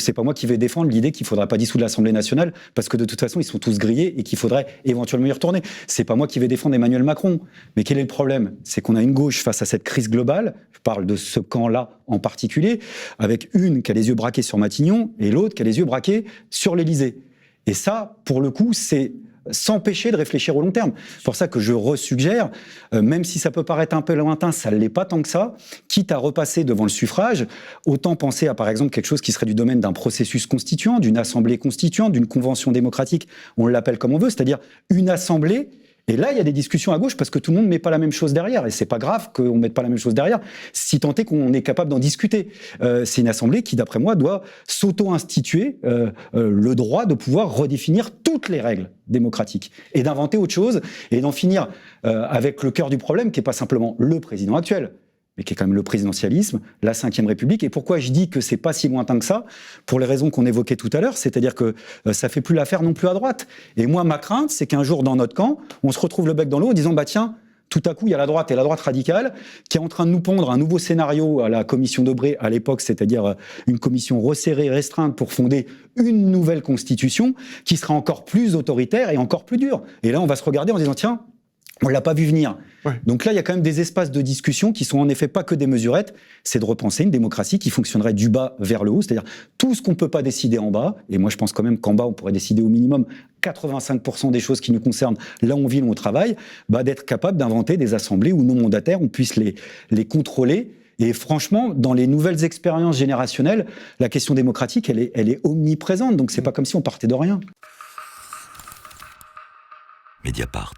C'est pas moi qui vais défendre l'idée qu'il faudra pas dissoudre l'Assemblée nationale parce que de toute façon ils sont tous grillés et qu'il faudrait éventuellement y retourner. C'est pas moi qui vais défendre Emmanuel Macron. Mais quel est le problème? C'est qu'on a une gauche face à cette crise globale, je parle de ce camp-là en particulier, avec une qui a les yeux braqués sur Matignon et l'autre qui a les yeux braqués sur l'Élysée. Et ça, pour le coup, c'est s'empêcher de réfléchir au long terme. C'est pour ça que je resuggère, même si ça peut paraître un peu lointain, ça ne l'est pas tant que ça, quitte à repasser devant le suffrage, autant penser à, par exemple, quelque chose qui serait du domaine d'un processus constituant, d'une assemblée constituante, d'une convention démocratique, on l'appelle comme on veut, c'est-à-dire une assemblée. Et là, il y a des discussions à gauche parce que tout le monde ne met pas la même chose derrière. Et c'est pas grave qu'on ne mette pas la même chose derrière, si tant est qu'on est capable d'en discuter. C'est une assemblée qui, d'après moi, doit s'auto-instituer le droit de pouvoir redéfinir toutes les règles démocratiques et d'inventer autre chose et d'en finir avec le cœur du problème qui n'est pas simplement le président actuel, mais qui est quand même le présidentialisme, la Ve République. Et pourquoi je dis que c'est pas si lointain que ça? Pour les raisons qu'on évoquait tout à l'heure, c'est-à-dire que ça fait plus l'affaire non plus à droite. Et moi, ma crainte, c'est qu'un jour, dans notre camp, on se retrouve le bec dans l'eau en disant, bah tiens, tout à coup, il y a la droite et la droite radicale qui est en train de nous pondre un nouveau scénario à la commission Debré à l'époque, c'est-à-dire une commission resserrée, restreinte pour fonder une nouvelle constitution qui sera encore plus autoritaire et encore plus dure. Et là, on va se regarder en disant, tiens, on ne l'a pas vu venir. Ouais. Donc là, il y a quand même des espaces de discussion qui sont en effet pas que des mesurettes, c'est de repenser une démocratie qui fonctionnerait du bas vers le haut, c'est-à-dire tout ce qu'on ne peut pas décider en bas, et moi je pense quand même qu'en bas on pourrait décider au minimum 85% des choses qui nous concernent, là où on vit, où on travaille, bah, d'être capable d'inventer des assemblées où nos mandataires, on puisse les contrôler. Et franchement, dans les nouvelles expériences générationnelles, la question démocratique, elle est omniprésente, donc c'est pas comme si on partait de rien. Mediapart.